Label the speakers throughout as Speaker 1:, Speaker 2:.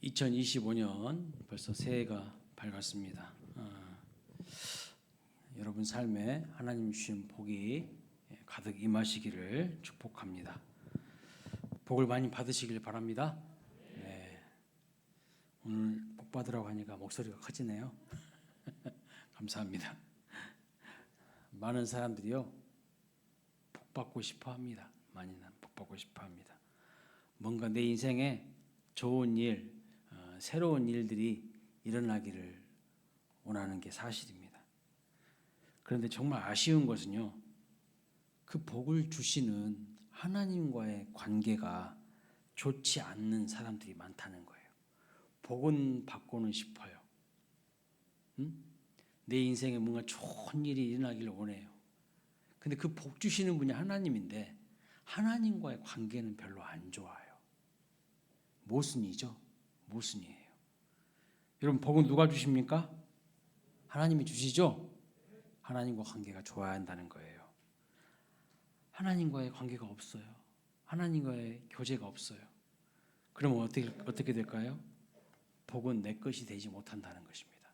Speaker 1: 2025년 벌써 새해가 밝았습니다. 여러분 삶에 하나님 주신 복이 가득 임하시기를 축복합니다. 복을 많이 받으시길 바랍니다. 네. 오늘 복 받으라고 하니까 목소리가 커지네요. 감사합니다. 많은 사람들이요 복 받고 싶어합니다. 많이는 복 받고 싶어합니다. 뭔가 내 인생에 좋은 일, 새로운 일들이 일어나기를 원하는 게 사실입니다. 그런데 정말 아쉬운 것은요, 그 복을 주시는 하나님과의 관계가 좋지 않는 사람들이 많다는 거예요. 복은 받고는 싶어요. 내 인생에 뭔가 좋은 일이 일어나기를 원해요. 근데 그 복 주시는 분이 하나님인데 하나님과의 관계는 별로 안 좋아요. 모순이죠. 모순이에요. 여러분 복은 누가 주십니까? 하나님이 주시죠? 하나님과 관계가 좋아야 한다는 거예요. 하나님과의 관계가 없어요. 하나님과의 교제가 없어요. 그러면 어떻게 될까요? 복은 내 것이 되지 못한다는 것입니다.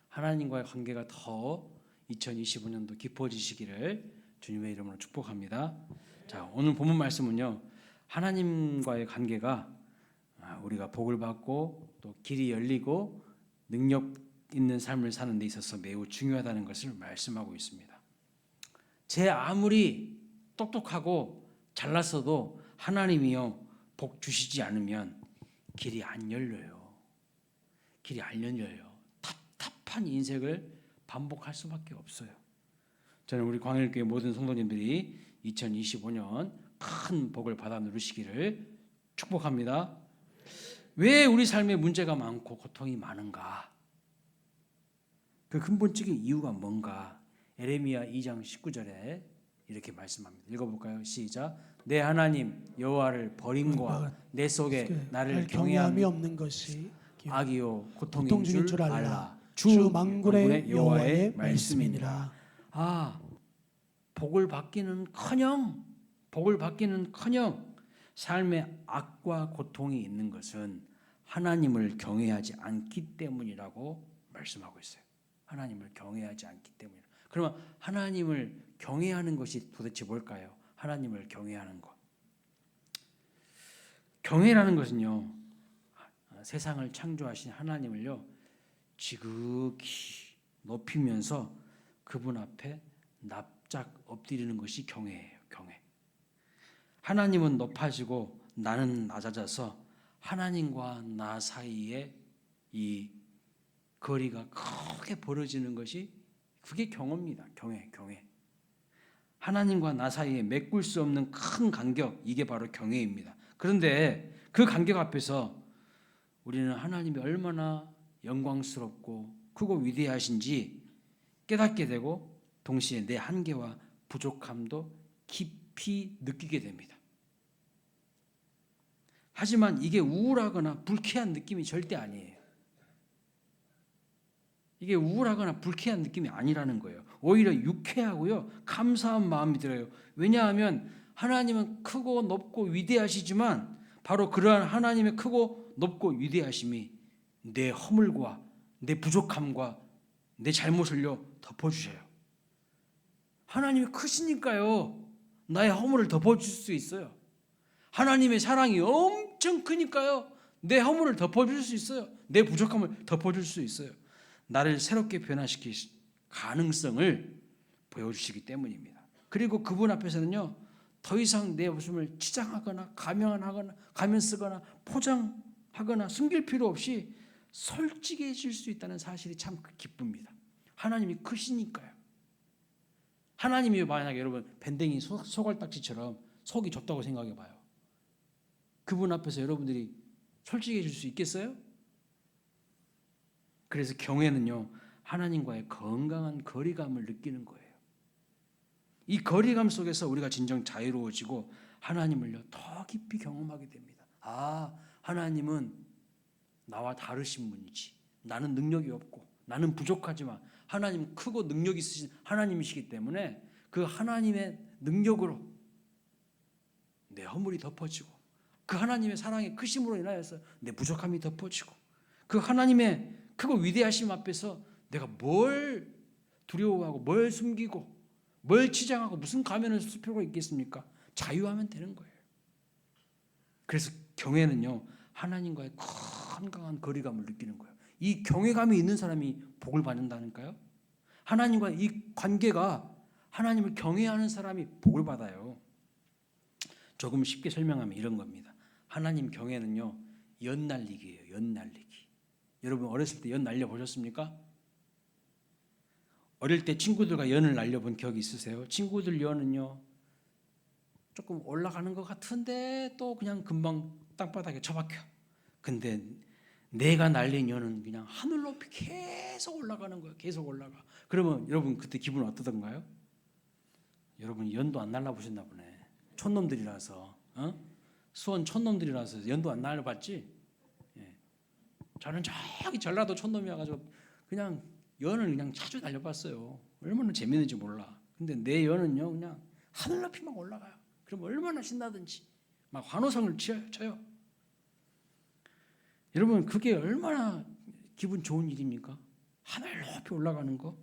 Speaker 1: 하나님과의 관계가 더 2025년도 깊어지시기를 주님의 이름으로 축복합니다. 자, 오늘 본문 말씀은요, 하나님과의 관계가 우리가 복을 받고 또 길이 열리고 능력 있는 삶을 사는 데 있어서 매우 중요하다는 것을 말씀하고 있습니다. 제 아무리 똑똑하고 잘났어도 하나님이요 복 주시지 않으면 길이 안 열려요. 길이 안 열려요. 답답한 인생을 반복할 수밖에 없어요. 저는 우리 광일교회 모든 성도님들이 2025년 큰 복을 받아 누리시기를 축복합니다. 왜 우리 삶에 문제가 많고 고통이 많은가? 그 근본적인 이유가 뭔가? 에레미야 2장 19절에 이렇게 말씀합니다. 읽어볼까요? 시작. 내 하나님 여호와를 버림과 내 속에 나를 경외함이
Speaker 2: 없는 것이
Speaker 1: 악이요 고통인 줄 알라.
Speaker 2: 주 만군의 여호와의 말씀이니라.
Speaker 1: 복을 받기는커녕 삶에 악과 고통이 있는 것은 하나님을 경외하지 않기 때문이라고 말씀하고 있어요. 하나님을 경외하지 않기 때문이라. 그러면 하나님을 경외하는 것이 도대체 뭘까요? 하나님을 경외하는 것. 경외라는 것은요, 세상을 창조하신 하나님을요 지극히 높이면서 그분 앞에 납작 엎드리는 것이 경외예요. 경외. 하나님은 높아지고 나는 낮아져서 하나님과 나 사이에 이 거리가 크게 벌어지는 것이 그게 경외입니다. 경외. 하나님과 나 사이에 메꿀 수 없는 큰 간격, 이게 바로 경외입니다. 그런데 그 간격 앞에서 우리는 하나님이 얼마나 영광스럽고 크고 위대하신지 깨닫게 되고 동시에 내 한계와 부족함도 깊이 느끼게 됩니다. 하지만 이게 우울하거나 불쾌한 느낌이 절대 아니에요. 이게 우울하거나 불쾌한 느낌이 아니라는 거예요. 오히려 유쾌하고요, 감사한 마음이 들어요. 왜냐하면 하나님은 크고 높고 위대하시지만 바로 그러한 하나님의 크고 높고 위대하심이 내 허물과 내 부족함과 내 잘못을요 덮어주셔요. 하나님이 크시니까요 나의 허물을 덮어줄 수 있어요. 하나님의 사랑이 엄청 크니까요 내 허물을 덮어줄 수 있어요. 내 부족함을 덮어줄 수 있어요. 나를 새롭게 변화시킬 가능성을 보여주시기 때문입니다. 그리고 그분 앞에서는요 더 이상 내 모습을 치장하거나 가면 쓰거나 포장하거나 숨길 필요 없이 솔직해질 수 있다는 사실이 참 기쁩니다. 하나님이 크시니까요. 하나님이 만약에 여러분 밴댕이 소갈딱지처럼 속이 좁다고 생각해 봐요. 그분 앞에서 여러분들이 솔직해질 수 있겠어요? 그래서 경외는요 하나님과의 건강한 거리감을 느끼는 거예요. 이 거리감 속에서 우리가 진정 자유로워지고 하나님을요 더 깊이 경험하게 됩니다. 하나님은 나와 다르신 분이지. 나는 능력이 없고 나는 부족하지만 하나님은 크고 능력 있으신 하나님이시기 때문에 그 하나님의 능력으로 내 허물이 덮어지고 그 하나님의 사랑의 크심으로 인하여서 내 부족함이 덮어지고 그 하나님의 크고 위대하심 앞에서 내가 뭘 두려워하고 뭘 숨기고 뭘 치장하고 무슨 가면을 쓸 필요가 있겠습니까? 자유하면 되는 거예요. 그래서 경외는요, 하나님과의 건강한 거리감을 느끼는 거예요. 이 경외감이 있는 사람이 복을 받는다니까요. 하나님과 이 관계가 하나님을 경외하는 사람이 복을 받아요. 조금 쉽게 설명하면 이런 겁니다. 하나님 경외는요, 연날리기예요. 연날리기. 여러분 어렸을 때 연 날려보셨습니까? 어릴 때 친구들과 연을 날려본 기억이 있으세요? 친구들 연은요, 조금 올라가는 것 같은데 또 그냥 금방 땅바닥에 처박혀. 근데 내가 날린 연은 그냥 하늘 높이 계속 올라가는 거예요. 계속 올라가. 그러면 여러분 그때 기분 어떠던가요? 여러분 연도 안 날라보셨나 보네. 촌놈들이라서, 수원 촌놈들이라서 연도 안 날려봤지? 예. 저는 저기 전라도 촌놈이어가지고 그냥 연을 그냥 자주 날려봤어요. 얼마나 재밌는지 몰라. 근데 내 연은요 그냥 하늘 높이 막 올라가요. 그럼 얼마나 신나든지 막 환호성을 쳐요. 여러분 그게 얼마나 기분 좋은 일입니까? 하늘 높이 올라가는 거.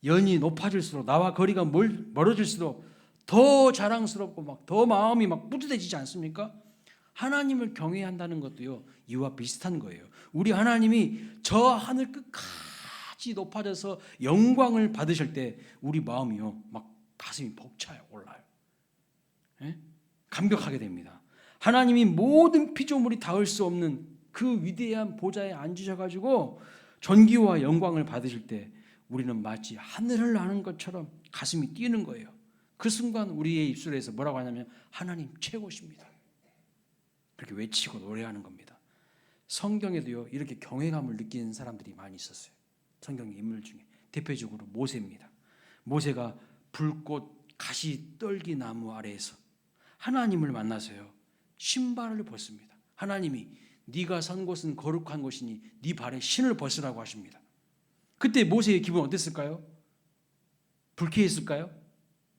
Speaker 1: 연이 높아질수록 나와 거리가 멀어질수록 더 자랑스럽고 막 더 마음이 막 뿌듯해지지 않습니까? 하나님을 경외한다는 것도요 이와 비슷한 거예요. 우리 하나님이 저 하늘 끝까지 높아져서 영광을 받으실 때 우리 마음이요 막 가슴이 벅차요. 올라요. 예? 감격하게 됩니다. 하나님이 모든 피조물이 닿을 수 없는 그 위대한 보좌에 앉으셔가지고 존귀와 영광을 받으실 때 우리는 마치 하늘을 나는 것처럼 가슴이 뛰는 거예요. 그 순간 우리의 입술에서 뭐라고 하냐면 하나님 최고십니다. 그렇게 외치고 노래하는 겁니다. 성경에도요 이렇게 경외감을 느끼는 사람들이 많이 있었어요. 성경의 인물 중에 대표적으로 모세입니다. 모세가 불꽃 가시 떨기 나무 아래에서 하나님을 만나서요 신발을 벗습니다. 하나님이 네가 선 곳은 거룩한 곳이니 네 발에 신을 벗으라고 하십니다. 그때 모세의 기분 어땠을까요? 불쾌했을까요?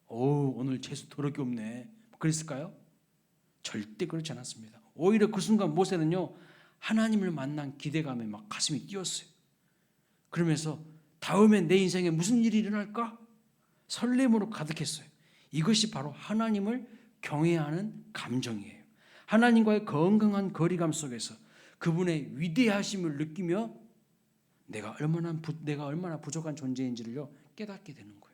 Speaker 1: 오늘 재수 더럽게 없네 그랬을까요? 절대 그렇지 않았습니다. 오히려 그 순간 모세는요 하나님을 만난 기대감에 막 가슴이 뛰었어요. 그러면서 다음엔 내 인생에 무슨 일이 일어날까? 설렘으로 가득했어요. 이것이 바로 하나님을 경외하는 감정이에요. 하나님과의 건강한 거리감 속에서 그분의 위대하심을 느끼며 내가 얼마나 부족한 존재인지를요 깨닫게 되는 거예요.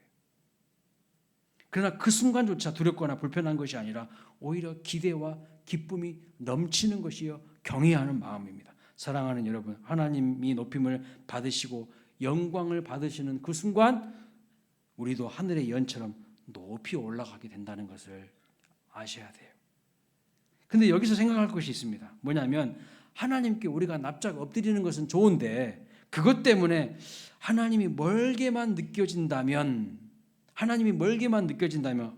Speaker 1: 그러나 그 순간조차 두렵거나 불편한 것이 아니라 오히려 기대와 기쁨이 넘치는 것이요 경외하는 마음입니다. 사랑하는 여러분, 하나님이 높임을 받으시고 영광을 받으시는 그 순간 우리도 하늘의 연처럼 높이 올라가게 된다는 것을 아셔야 돼요. 근데 여기서 생각할 것이 있습니다. 뭐냐면 하나님께 우리가 납작 엎드리는 것은 좋은데 그것 때문에 하나님이 멀게만 느껴진다면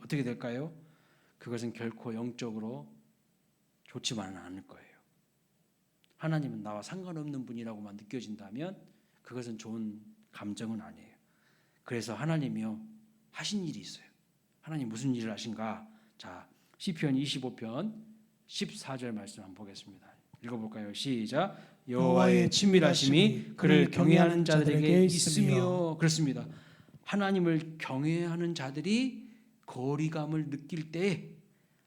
Speaker 1: 어떻게 될까요? 그것은 결코 영적으로 좋지만은 않을 거예요. 하나님은 나와 상관없는 분이라고만 느껴진다면 그것은 좋은 감정은 아니에요. 그래서 하나님이요 하신 일이 있어요. 하나님 무슨 일을 하신가? 자, 시편 25편 14절 말씀 한번 보겠습니다. 읽어볼까요? 시작. 여호와의 친밀하심이 그를 경외하는 자들에게 있으며. 그렇습니다. 하나님을 경외하는 자들이 거리감을 느낄 때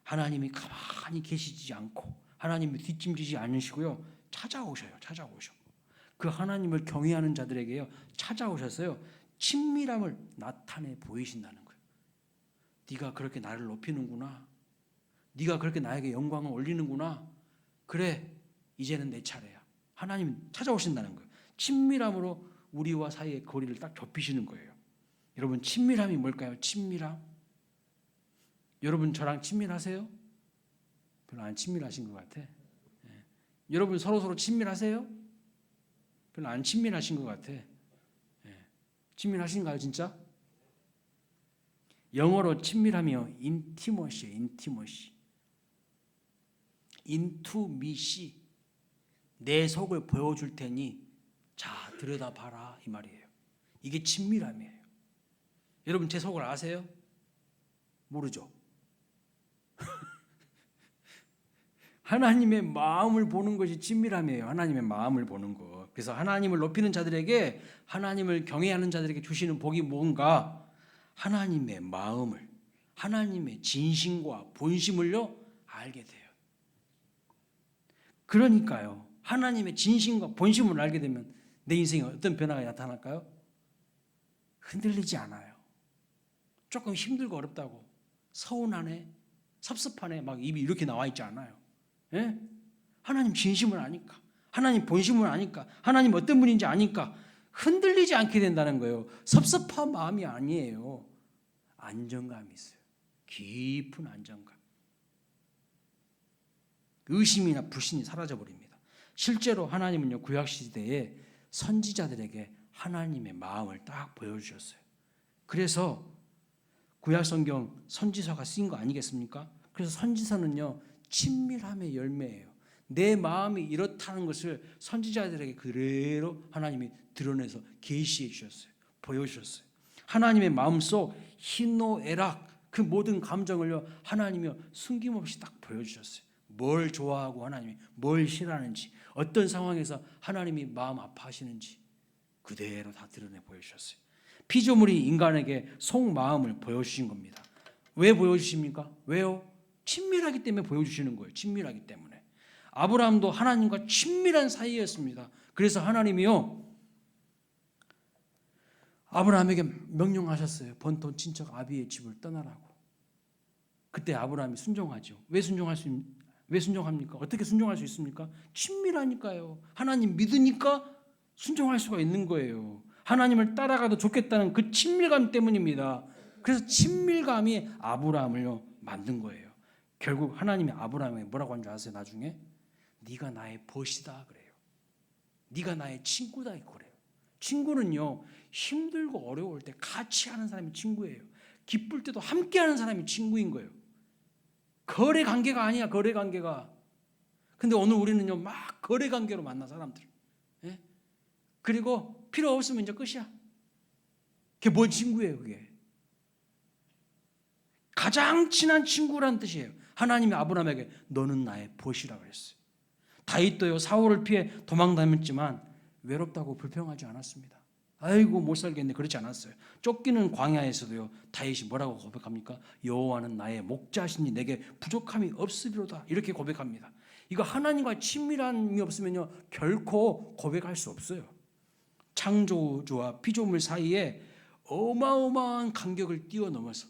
Speaker 1: 하나님이 가만히 계시지 않고 하나님이 뒷짐지지 않으시고요 찾아오셔요. 그 하나님을 경외하는 자들에게요 찾아오셔서요 친밀함을 나타내 보이신다는 거예요. 네가 그렇게 나를 높이는구나. 네가 그렇게 나에게 영광을 올리는구나. 그래, 이제는 내 차례야. 하나님 찾아오신다는 거예요. 친밀함으로 우리와 사이의 거리를 딱 좁히시는 거예요. 여러분 친밀함이 뭘까요? 친밀함. 여러분 저랑 친밀하세요? 별로 안 친밀하신 것 같아. 예. 여러분 서로 친밀하세요? 별로 안 친밀하신 것 같아. 예. 친밀하신가요 진짜? 영어로 친밀함이요 인티머시예요. 인투미시. 내 속을 보여줄 테니 자 들여다봐라 이 말이에요. 이게 친밀함이에요. 여러분 제 속을 아세요? 모르죠? 하나님의 마음을 보는 것이 친밀함이에요. 하나님의 마음을 보는 것. 그래서 하나님을 높이는 자들에게, 하나님을 경외하는 자들에게 주시는 복이 뭔가? 하나님의 마음을, 하나님의 진심과 본심을요 알게 돼요. 그러니까요, 하나님의 진심과 본심을 알게 되면 내 인생에 어떤 변화가 나타날까요? 흔들리지 않아요. 조금 힘들고 어렵다고 서운하네, 섭섭하네 막 입이 이렇게 나와 있지 않아요. 예? 하나님 진심을 아니까, 하나님 본심을 아니까, 하나님 어떤 분인지 아니까 흔들리지 않게 된다는 거예요. 섭섭한 마음이 아니에요. 안정감이 있어요. 깊은 안정감. 의심이나 불신이 사라져버립니다. 실제로 하나님은요, 구약시대에 선지자들에게 하나님의 마음을 딱 보여주셨어요. 그래서 구약성경 선지서가 쓰인 거 아니겠습니까? 그래서 선지서는요, 친밀함의 열매예요. 내 마음이 이렇다는 것을 선지자들에게 그대로 하나님이 드러내서 계시해 주셨어요. 보여주셨어요. 하나님의 마음속 희노애락 그 모든 감정을요, 하나님이 숨김없이 딱 보여주셨어요. 뭘 좋아하고 하나님이 뭘 싫어하는지, 어떤 상황에서 하나님이 마음 아파하시는지 그대로 다 드러내 보여주셨어요. 피조물이 인간에게 속마음을 보여주신 겁니다. 왜 보여주십니까? 왜요? 친밀하기 때문에 보여주시는 거예요. 친밀하기 때문에. 아브라함도 하나님과 친밀한 사이였습니다. 그래서 하나님이요, 아브라함에게 명령하셨어요. 본토 친척 아비의 집을 떠나라고. 그때 아브라함이 순종하죠. 왜 순종합니까? 어떻게 순종할 수 있습니까? 친밀하니까요. 하나님 믿으니까 순종할 수가 있는 거예요. 하나님을 따라가도 좋겠다는 그 친밀감 때문입니다. 그래서 친밀감이 아브라함을요 만든 거예요. 결국 하나님이 아브라함에게 뭐라고 한 줄 아세요? 나중에 네가 나의 벗이다 그래요. 네가 나의 친구다 그래요. 친구는요, 힘들고 어려울 때 같이 하는 사람이 친구예요. 기쁠 때도 함께 하는 사람이 친구인 거예요. 거래 관계가 아니야, 거래 관계가. 근데 오늘 우리는요 막 거래 관계로 만나 사람들. 예? 그리고 필요 없으면 이제 끝이야. 그게 뭔 친구예요, 그게? 가장 친한 친구란 뜻이에요. 하나님이 아브라함에게 너는 나의 벗이라고 했어요. 다윗도요, 사울을 피해 도망다녔지만 외롭다고 불평하지 않았습니다. 아이고 못 살겠네, 그렇지 않았어요. 쫓기는 광야에서도요, 다윗이 뭐라고 고백합니까? 여호와는 나의 목자시니 내게 부족함이 없으리로다, 이렇게 고백합니다. 이거 하나님과 친밀함이 없으면요 결코 고백할 수 없어요. 창조주와 피조물 사이에 어마어마한 간격을 뛰어넘어서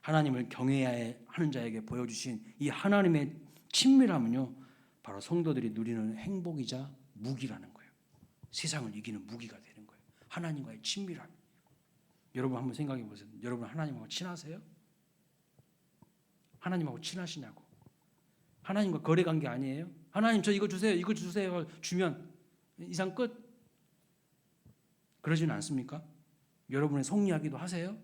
Speaker 1: 하나님을 경외해야 하는 자에게 보여주신 이 하나님의 친밀함은요, 바로 성도들이 누리는 행복이자 무기라는 거예요. 세상을 이기는 무기가 되는 거예요. 하나님과의 친밀함. 여러분 한번 생각해 보세요. 여러분 하나님하고 친하세요? 하나님하고 친하시냐고. 하나님과 거래 관계 아니에요? 하나님 저 이거 주세요, 이거 주세요 주면 이상 끝? 그러지는 않습니까? 여러분의 속 이야기도 하세요?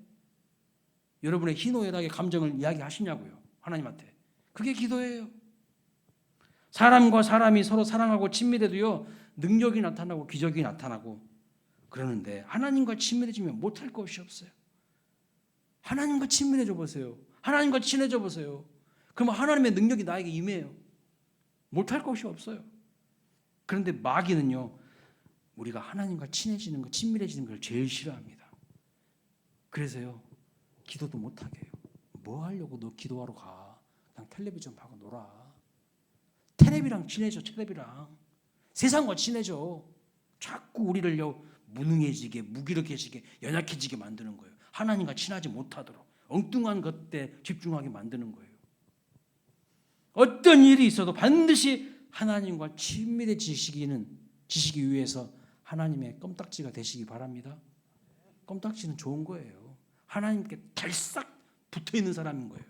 Speaker 1: 여러분의 희노애락의 감정을 이야기하시냐고요, 하나님한테. 그게 기도예요. 사람과 사람이 서로 사랑하고 친밀해도요 능력이 나타나고 기적이 나타나고 그러는데 하나님과 친밀해지면 못할 것이 없어요. 하나님과 친밀해져 보세요. 하나님과 친해져 보세요. 그러면 하나님의 능력이 나에게 임해요. 못할 것이 없어요. 그런데 마귀는요, 우리가 하나님과 친해지는 거, 친밀해지는 걸 제일 싫어합니다. 그래서요 기도도 못하게 해요. 뭐 하려고 너 기도하러 가? 그냥 텔레비전 보고 놀아. 텔레비랑 친해져. 텔레비랑 세상과 친해져. 자꾸 우리를요 무능해지게, 무기력해지게, 연약해지게 만드는 거예요. 하나님과 친하지 못하도록 엉뚱한 것에 집중하게 만드는 거예요. 어떤 일이 있어도 반드시 하나님과 친밀해지시기 위해서 하나님의 껌딱지가 되시기 바랍니다. 껌딱지는 좋은 거예요. 하나님께 달싹 붙어있는 사람인 거예요.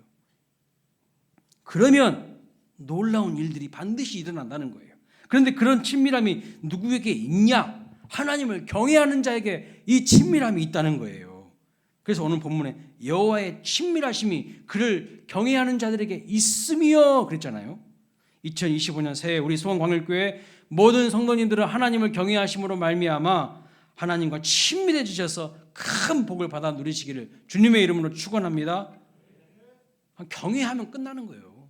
Speaker 1: 그러면 놀라운 일들이 반드시 일어난다는 거예요. 그런데 그런 친밀함이 누구에게 있냐? 하나님을 경외하는 자에게 이 친밀함이 있다는 거예요. 그래서 오늘 본문에 여호와의 친밀하심이 그를 경외하는 자들에게 있으며 그랬잖아요. 2025년 새해 우리 수원광일교회 모든 성도님들은 하나님을 경외하심으로 말미암아 하나님과 친밀해지셔서 큰 복을 받아 누리시기를 주님의 이름으로 축원합니다. 경외하면 끝나는 거예요.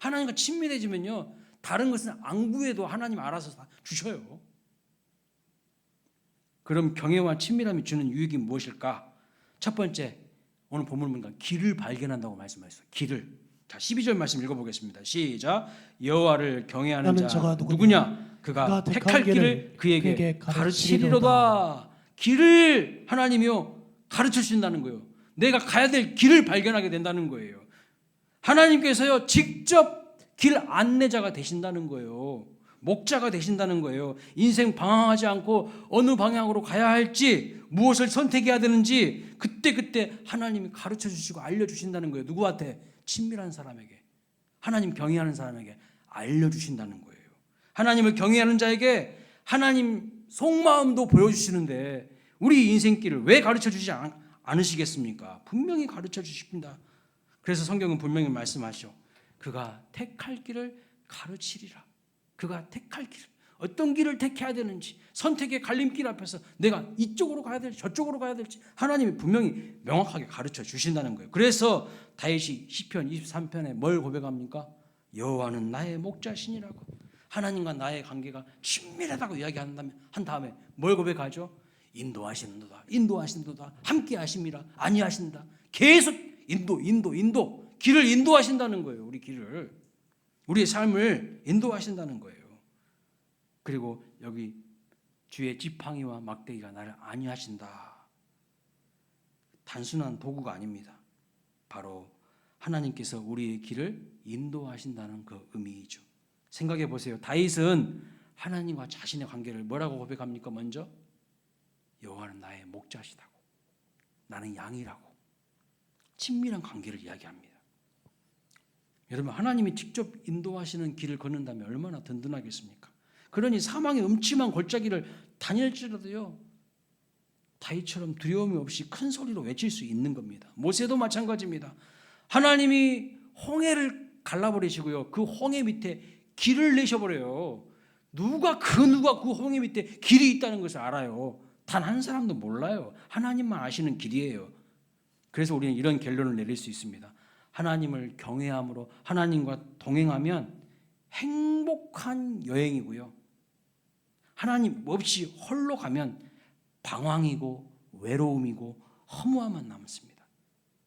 Speaker 1: 하나님과 친밀해지면요, 다른 것은 안 구해도 하나님 알아서 다 주셔요. 그럼 경외와 친밀함이 주는 유익이 무엇일까? 첫 번째, 오늘 본문 보니까 길을 발견한다고 말씀하셨어요. 길을. 자, 12절 말씀 읽어보겠습니다. 시작. 여호와를 경외하는 자 누구냐? 그가 택할 길을 그에게 가르치리로다. 길을 하나님이요 가르쳐 주신다는 거예요. 내가 가야 될 길을 발견하게 된다는 거예요. 하나님께서요 직접 길 안내자가 되신다는 거예요. 목자가 되신다는 거예요. 인생 방황하지 않고 어느 방향으로 가야 할지, 무엇을 선택해야 되는지 그때 하나님이 가르쳐 주시고 알려주신다는 거예요. 누구한테? 친밀한 사람에게, 하나님 경외하는 사람에게 알려주신다는 거예요. 하나님을 경외하는 자에게 하나님 속마음도 보여주시는데 우리 인생길을 왜 가르쳐 주지 않으시겠습니까? 분명히 가르쳐 주십니다. 그래서 성경은 분명히 말씀하시죠. 그가 택할 길을 가르치리라. 그가 택할 길, 어떤 길을 택해야 되는지, 선택의 갈림길 앞에서 내가 이쪽으로 가야 될지 저쪽으로 가야 될지 하나님이 분명히 명확하게 가르쳐 주신다는 거예요. 그래서 다윗이 시편 23편에 뭘 고백합니까? 여호와는 나의 목자시니라고. 하나님과 나의 관계가 친밀하다고 이야기한 다음에 뭘 고백하죠? 인도하신도다 함께 하심이라 아니하신다. 계속 인도 길을 인도하신다는 거예요. 우리 길을, 우리의 삶을 인도하신다는 거예요. 그리고 여기 주의 지팡이와 막대기가 나를 안위하신다. 단순한 도구가 아닙니다. 바로 하나님께서 우리의 길을 인도하신다는 그 의미이죠. 생각해 보세요. 다윗은 하나님과 자신의 관계를 뭐라고 고백합니까? 먼저 여호와는 나의 목자시다고, 나는 양이라고 친밀한 관계를 이야기합니다. 여러분, 하나님이 직접 인도하시는 길을 걷는다면 얼마나 든든하겠습니까? 그러니 사망의 음침한 골짜기를 다닐지라도요 다윗처럼 두려움이 없이 큰 소리로 외칠 수 있는 겁니다. 모세도 마찬가지입니다. 하나님이 홍해를 갈라버리시고요 그 홍해 밑에 길을 내셔버려요. 누가 그 홍해 밑에 길이 있다는 것을 알아요? 단 한 사람도 몰라요. 하나님만 아시는 길이에요. 그래서 우리는 이런 결론을 내릴 수 있습니다. 하나님을 경외함으로 하나님과 동행하면 행복한 여행이고요, 하나님 없이 홀로 가면 방황이고 외로움이고 허무함만 남습니다.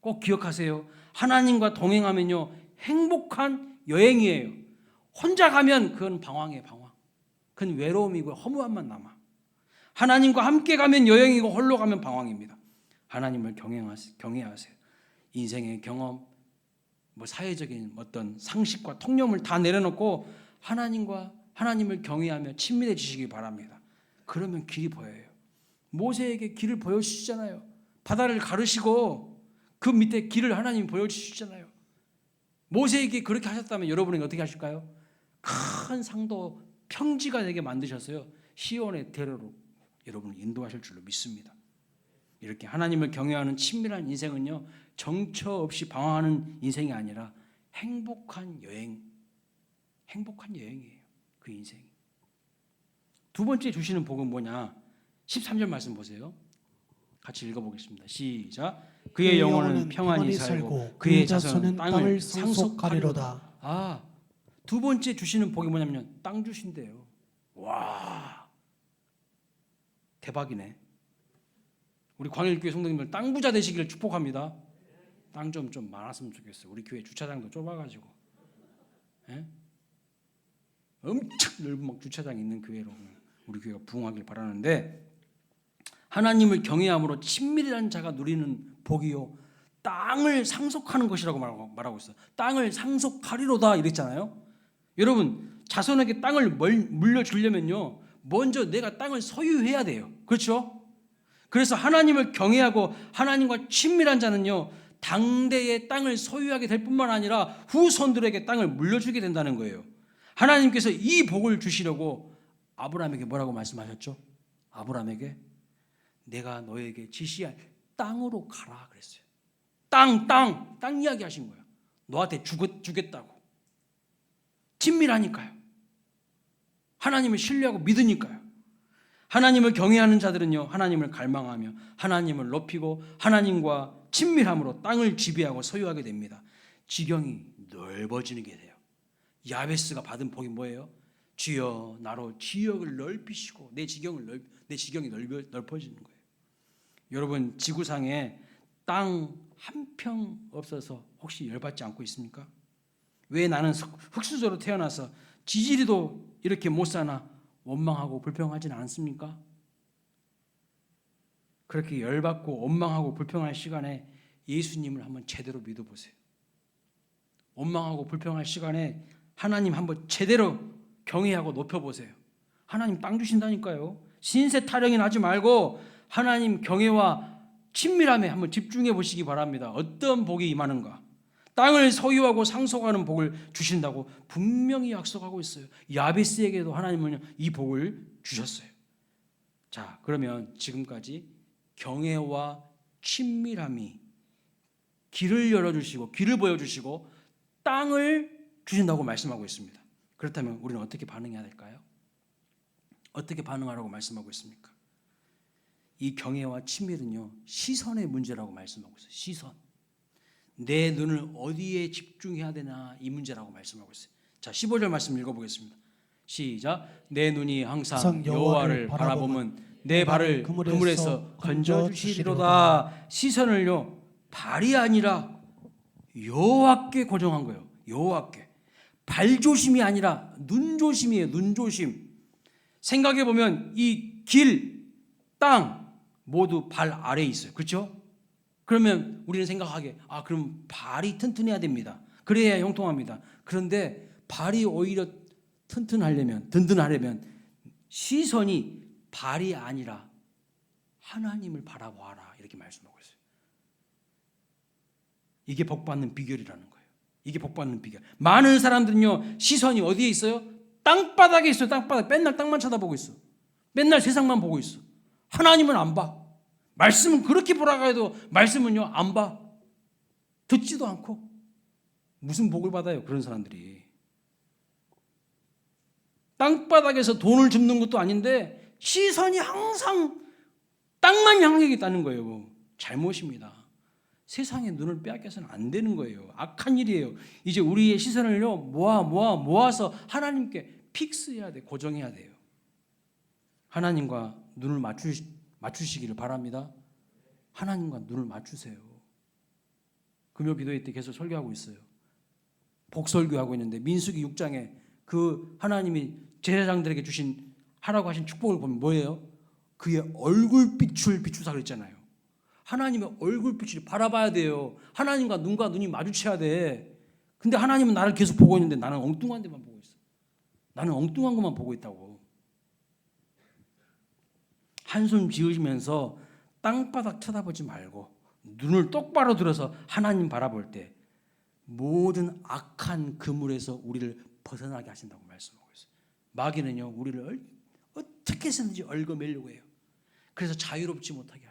Speaker 1: 꼭 기억하세요. 하나님과 동행하면요 행복한 여행이에요. 혼자 가면 그건 방황이에요. 방황. 그건 외로움이고 허무함만 남아. 하나님과 함께 가면 여행이고 홀로 가면 방황입니다. 하나님을 경외하세요. 인생의 경험, 사회적인 어떤 상식과 통념을 다 내려놓고 하나님을 경외하며 친밀해지시기 바랍니다. 그러면 길이 보여요. 모세에게 길을 보여주시잖아요. 바다를 가르시고 그 밑에 길을 하나님이 보여주시잖아요. 모세에게 그렇게 하셨다면 여러분에게 어떻게 하실까요? 큰 상도 평지가 되게 만드셨어요. 시온의 대로로 여러분을 인도하실 줄로 믿습니다. 이렇게 하나님을 경외하는 친밀한 인생은요 정처 없이 방황하는 인생이 아니라 행복한 여행이에요. 그 인생이. 두 번째 주시는 복은 뭐냐? 13절 말씀 보세요. 같이 읽어보겠습니다. 시작. 그의 영혼은 평안히 살고 그의 자손은 땅을 상속하리로다. 두 번째 주시는 복이 뭐냐면 땅 주신대요. 와, 대박이네. 우리 광일교회 성도님들 땅 부자 되시기를 축복합니다. 땅 좀 많았으면 좋겠어요. 우리 교회 주차장도 좁아가지고, 엄청 넓은 주차장 있는 교회로 우리 교회가 부흥하길 바라는데, 하나님을 경외함으로 친밀한 자가 누리는 복이요 땅을 상속하는 것이라고 말하고 있어요. 땅을 상속하리로다 이랬잖아요. 여러분, 자손에게 땅을 물려주려면요 먼저 내가 땅을 소유해야 돼요. 그렇죠? 그래서 하나님을 경외하고 하나님과 친밀한 자는요 당대의 땅을 소유하게 될 뿐만 아니라 후손들에게 땅을 물려주게 된다는 거예요. 하나님께서 이 복을 주시려고 아브라함에게 뭐라고 말씀하셨죠? 아브라함에게 내가 너에게 지시할 땅으로 가라 그랬어요. 땅 이야기 하신 거예요. 너한테 주겠다고. 친밀하니까요. 하나님을 신뢰하고 믿으니까요. 하나님을 경외하는 자들은요 하나님을 갈망하며 하나님을 높이고 하나님과 친밀함으로 땅을 지배하고 소유하게 됩니다. 지경이 넓어지게 돼요. 야베스가 받은 복이 뭐예요? 주여 나로 지역을 넓히시고 내 지경이 넓어지는 거예요. 여러분 지구상에 땅 한 평 없어서 혹시 열받지 않고 있습니까? 왜 나는 흙수저로 태어나서 지지리도 이렇게 못 사나 원망하고 불평하지는 않습니까? 그렇게 열받고 원망하고 불평할 시간에 예수님을 한번 제대로 믿어보세요. 원망하고 불평할 시간에 하나님 한번 제대로 경외하고 높여보세요. 하나님 땅 주신다니까요. 신세 타령이 나지 말고 하나님 경외와 친밀함에 한번 집중해 보시기 바랍니다. 어떤 복이 임하는가? 땅을 소유하고 상속하는 복을 주신다고 분명히 약속하고 있어요. 야베스에게도 하나님은 이 복을 주셨어요. 자, 그러면 지금까지 경외와 친밀함이 길을 열어주시고 길을 보여주시고 땅을 주신다고 말씀하고 있습니다. 그렇다면 우리는 어떻게 반응해야 될까요? 어떻게 반응하라고 말씀하고 있습니까? 이 경외와 친밀은요 시선의 문제라고 말씀하고 있어요. 시선. 내 눈을 어디에 집중해야 되나 이 문제라고 말씀하고 있어요. 자, 15절 말씀 읽어보겠습니다. 시작. 내 눈이 항상 여호와를 바라보면 내 발을 그물에서 건져주시리로다. 시선을요 발이 아니라 여호와께 고정한 거예요. 여호와께. 발조심이 아니라 눈조심이에요. 눈조심. 생각해 보면 이 길, 땅 모두 발 아래에 있어요. 그렇죠? 그러면 우리는 생각하기에 그럼 발이 튼튼해야 됩니다. 그래야 형통합니다. 그런데 발이 오히려 든든하려면 시선이 발이 아니라 하나님을 바라보아라 이렇게 말씀하고 있어요. 이게 복받는 비결이라는 거예요. 이게 복받는 비결. 많은 사람들은요 시선이 어디에 있어요? 땅바닥에 있어요. 땅바닥. 맨날 땅만 쳐다보고 있어. 맨날 세상만 보고 있어. 하나님은 안 봐. 말씀은 그렇게 보라고 해도 말씀은요 안 봐. 듣지도 않고. 무슨 복을 받아요 그런 사람들이. 땅바닥에서 돈을 줍는 것도 아닌데 시선이 항상 땅만 향해 있다는 거예요. 잘못입니다. 세상에 눈을 빼앗겨서는 안 되는 거예요. 악한 일이에요. 이제 우리의 시선을요 모아서 하나님께 픽스해야 돼. 고정해야 돼요. 하나님과 눈을 맞추시기를 바랍니다. 하나님과 눈을 맞추세요. 금요 기도회 때 계속 설교하고 있어요. 복설교하고 있는데 민수기 6장에 그 하나님이 제사장들에게 하라고 하신 축복을 보면 뭐예요? 그의 얼굴빛을 비추사 그랬잖아요. 하나님의 얼굴빛을 바라봐야 돼요. 하나님과 눈과 눈이 마주쳐야 돼. 근데 하나님은 나를 계속 보고 있는데 나는 엉뚱한 데만 보고 있어. 나는 엉뚱한 것만 보고 있다고. 한숨 지으시면서 땅바닥 쳐다보지 말고 눈을 똑바로 들어서 하나님 바라볼 때 모든 악한 그물에서 우리를 벗어나게 하신다고 말씀하고 있어요. 마귀는요 우리를 어떻게 해서든지 얽어매려고 해요. 그래서 자유롭지 못하게 해요.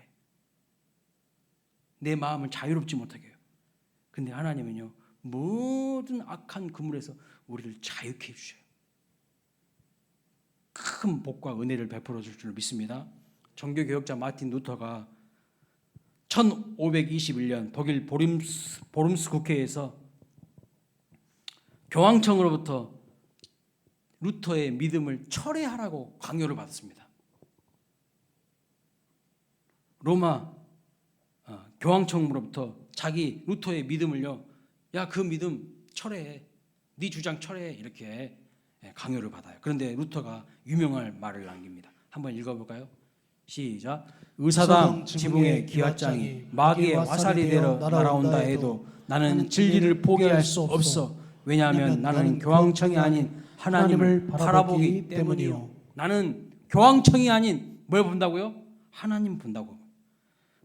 Speaker 1: 내 마음을 자유롭지 못하게 해요. 근데 하나님은요 모든 악한 그물에서 우리를 자유케 해주셔요. 큰 복과 은혜를 베풀어 줄 줄 믿습니다. 종교개혁자 마틴 루터가 1521년 독일 보름스 국회에서 교황청으로부터 루터의 믿음을 철회하라고 강요를 받았습니다. 로마 교황청으로부터 자기 루터의 믿음을요, 야, 그 믿음 철회해, 네 주장 철회해, 이렇게 강요를 받아요. 그런데 루터가 유명한 말을 남깁니다. 한번 읽어볼까요? 시작. 의사당 지붕의 기왓장이 마귀의 화살이 되어 날아온다 해도 나는 진리를 포기할 수 없어. 왜냐하면 나는 교황청이 아닌 하나님을 바라보기 때문이요. 나는 교황청이 아닌 뭘 본다고요? 하나님 본다고.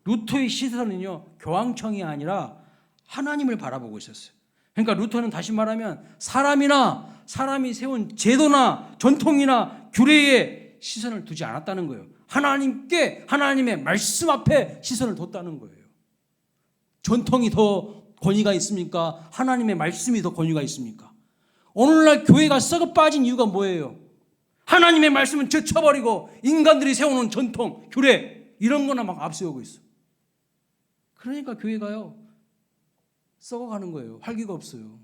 Speaker 1: 루터의 시선은요 교황청이 아니라 하나님을 바라보고 있었어요. 그러니까 루터는 다시 말하면 사람이 세운 제도나 전통이나 규례에 시선을 두지 않았다는 거예요. 하나님의 말씀 앞에 시선을 뒀다는 거예요. 전통이 더 권위가 있습니까? 하나님의 말씀이 더 권위가 있습니까? 오늘날 교회가 썩어 빠진 이유가 뭐예요? 하나님의 말씀은 제쳐버리고 인간들이 세우는 전통, 규례 이런 거나 막 앞세우고 있어. 그러니까 교회가요 썩어가는 거예요. 활기가 없어요.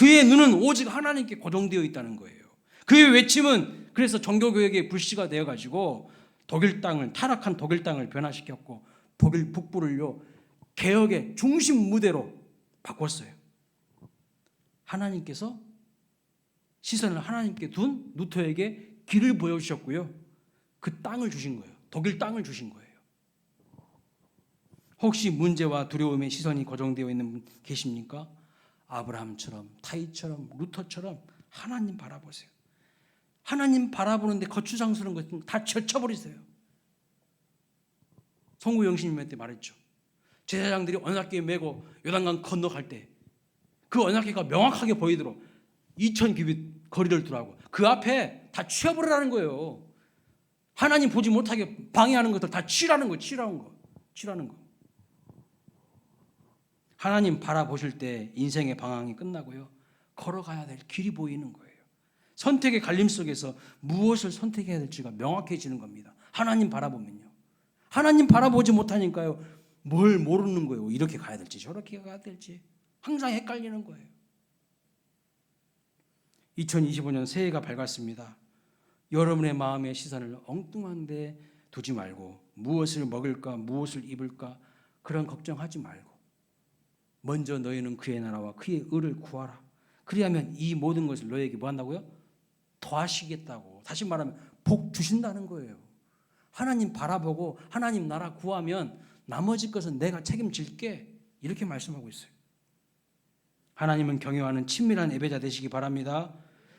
Speaker 1: 그의 눈은 오직 하나님께 고정되어 있다는 거예요. 그의 외침은 그래서 종교개혁의 불씨가 되어가지고 독일 땅을, 타락한 독일 땅을 변화시켰고 독일 북부를요 개혁의 중심 무대로 바꿨어요. 하나님께서 시선을 하나님께 둔 루터에게 길을 보여주셨고요. 그 땅을 주신 거예요. 독일 땅을 주신 거예요. 혹시 문제와 두려움의 시선이 고정되어 있는 분 계십니까? 아브라함처럼, 타이처럼, 루터처럼 하나님 바라보세요. 하나님 바라보는데 거추장스러운 것은 다 제쳐버리세요. 송구 영신님한테 말했죠. 제사장들이 언약궤 메고 요단강 건너갈 때 그 언약궤가 명확하게 보이도록 2000규빗 거리를 두라고 그 앞에 다 치워버리라는 거예요. 하나님 보지 못하게 방해하는 것들 다 치라는 거예요. 치라는 거. 하나님 바라보실 때 인생의 방황이 끝나고요. 걸어가야 될 길이 보이는 거예요. 선택의 갈림 속에서 무엇을 선택해야 될지가 명확해지는 겁니다. 하나님 바라보면요. 하나님 바라보지 못하니까요. 뭘 모르는 거예요. 이렇게 가야 될지 저렇게 가야 될지 항상 헷갈리는 거예요. 2025년 새해가 밝았습니다. 여러분의 마음의 시선을 엉뚱한 데 두지 말고 무엇을 먹을까 무엇을 입을까 그런 걱정하지 말고 먼저 너희는 그의 나라와 그의 의를 구하라. 그리하면 이 모든 것을 너희에게 뭐 한다고요? 더하시겠다고. 다시 말하면 복 주신다는 거예요. 하나님 바라보고 하나님 나라 구하면 나머지 것은 내가 책임질게. 이렇게 말씀하고 있어요. 하나님은 경외하는 친밀한 예배자 되시기 바랍니다.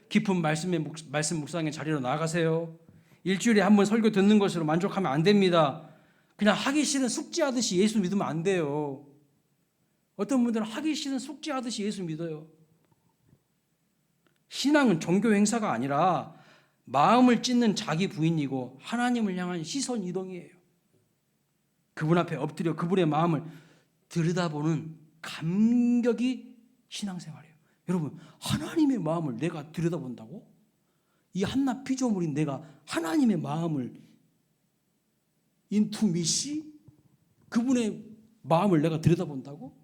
Speaker 1: 깊은 말씀 묵상의 자리로 나가세요. 일주일에 한 번 설교 듣는 것으로 만족하면 안 됩니다. 그냥 하기 싫은 숙제하듯이 예수 믿으면 안 돼요. 어떤 분들은 하기 싫은 숙제하듯이 예수 믿어요. 신앙은 종교 행사가 아니라 마음을 찢는 자기 부인이고 하나님을 향한 시선 이동이에요. 그분 앞에 엎드려 그분의 마음을 들여다보는 감격이 신앙생활이에요. 여러분, 하나님의 마음을 내가 들여다본다고? 이 한낱 피조물인 내가 하나님의 마음을 인투미시 그분의 마음을 내가 들여다본다고?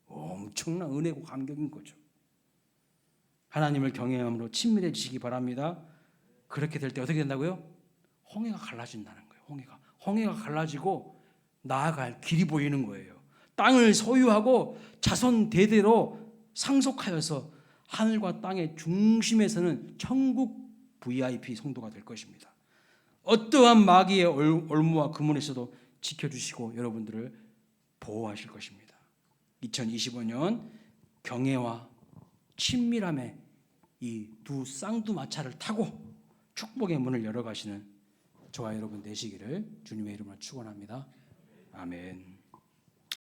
Speaker 1: 엄청난 은혜고 감격인 거죠. 하나님을 경외함으로 친밀해지시기 바랍니다. 그렇게 될 때 어떻게 된다고요? 홍해가 갈라진다는 거예요. 홍해가 갈라지고 나아갈 길이 보이는 거예요. 땅을 소유하고 자손 대대로 상속하여서 하늘과 땅의 중심에서는 천국 VIP 성도가 될 것입니다. 어떠한 마귀의 올무와 금문에서도 지켜주시고 여러분들을 보호하실 것입니다. 2025년 경애와 친밀함의 이 두 쌍두마차를 타고 축복의 문을 열어가시는 저와 여러분 되시기를 주님의 이름으로 축원합니다. 아멘.